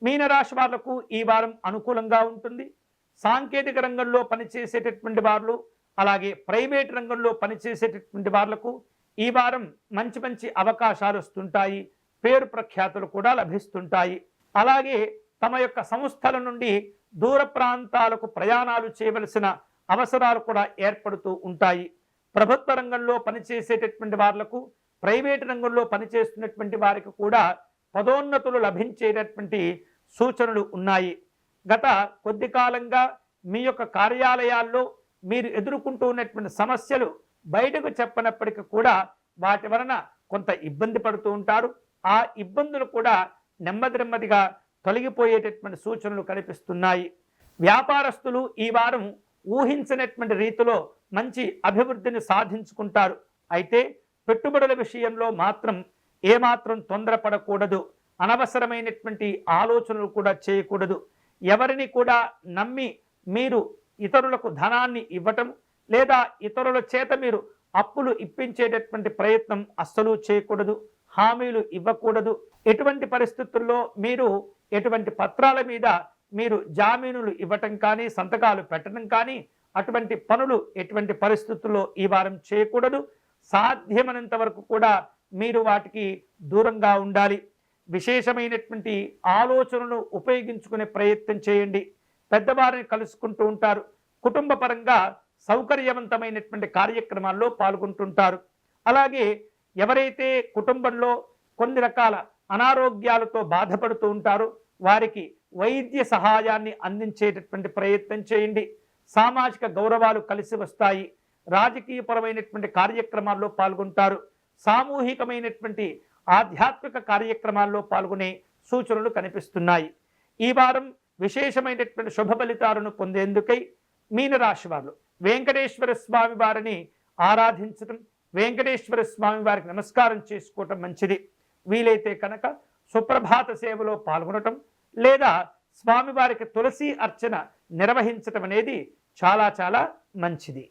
మీనరాశి వాళ్లకు ఈ వారం అనుకూలంగా ఉంటుంది. సాంకేతిక రంగంలో పనిచేసేటటువంటి వారు, అలాగే ప్రైవేట్ రంగంలో పనిచేసేటటువంటి వాళ్లకు ఈ వారం మంచి మంచి అవకాశాలు వస్తుంటాయి. పేరు ప్రఖ్యాతులు కూడా లభిస్తుంటాయి. అలాగే తమ యొక్క సంస్థల నుండి దూర ప్రాంతాలకు ప్రయాణాలు చేయవలసిన అవసరాలు కూడా ఏర్పడుతూ ఉంటాయి. ప్రభుత్వ రంగంలో పనిచేసేటటువంటి వాళ్లకు, ప్రైవేట్ రంగంలో పనిచేస్తున్నటువంటి వారికి కూడా పదోన్నతులు లభించేటటువంటి సూచనలు ఉన్నాయి. గత కొద్ది కాలంగా మీ యొక్క కార్యాలయాల్లో మీరు ఎదుర్కొంటూ ఉన్నటువంటి సమస్యలు బయటకు చెప్పనప్పటికీ కూడా వాటి వలన కొంత ఇబ్బంది పడుతూ ఉంటారు. ఆ ఇబ్బందులు కూడా నెమ్మదిగా తొలగిపోయేటటువంటి సూచనలు కనిపిస్తున్నాయి. వ్యాపారస్తులు ఈ వారం ఊహించినటువంటి రీతిలో మంచి అభివృద్ధిని సాధించుకుంటారు. అయితే పెట్టుబడుల విషయంలో మాత్రం ఏమాత్రం తొందరపడకూడదు. అనవసరమైనటువంటి ఆలోచనలు కూడా చేయకూడదు. ఎవరిని కూడా నమ్మి మీరు ఇతరులకు ధనాన్ని ఇవ్వటం లేదా ఇతరుల చేత మీరు అప్పులు ఇప్పించేటటువంటి ప్రయత్నం అస్సలు చేయకూడదు. హామీలు ఇవ్వకూడదు. ఎటువంటి పరిస్థితుల్లో మీరు ఎటువంటి పత్రాల మీద మీరు జామీనులు ఇవ్వటం కానీ, సంతకాలు పెట్టడం కానీ, అటువంటి పనులు ఎటువంటి పరిస్థితుల్లో ఈ వారం చేయకూడదు. సాధ్యమైనంత వరకు కూడా మీరు వాటికి దూరంగా ఉండాలి. విశేషమైనటువంటి ఆలోచనలు ఉపయోగించుకునే ప్రయత్నం చేయండి. పెద్దవారిని కలుసుకుంటూ ఉంటారు. కుటుంబ పరంగా సౌకర్యవంతమైనటువంటి కార్యక్రమాల్లో పాల్గొంటుంటారు. అలాగే ఎవరైతే కుటుంబంలో కొన్ని రకాల అనారోగ్యాలతో బాధపడుతూ ఉంటారో వారికి వైద్య సహాయాన్ని అందించేటటువంటి ప్రయత్నం చేయండి. సామాజిక గౌరవాలు కలిసి వస్తాయి. రాజకీయపరమైనటువంటి కార్యక్రమాల్లో పాల్గొంటారు. సామూహికమైనటువంటి ఆధ్యాత్మిక కార్యక్రమాల్లో పాల్గొనే సూచనలు కనిపిస్తున్నాయి. ఈ వారం విశేషమైనటువంటి శుభ ఫలితాలను పొందేందుకై మీనరాశి వారు వెంకటేశ్వర స్వామి వారిని ఆరాధించడం, వెంకటేశ్వర స్వామి వారికి నమస్కారం చేసుకోవటం మంచిది. వీలైతే కనుక సుప్రభాత సేవలో పాల్గొనటం లేదా స్వామివారికి తులసి అర్చన నిర్వహించటం అనేది చాలా మంచిది.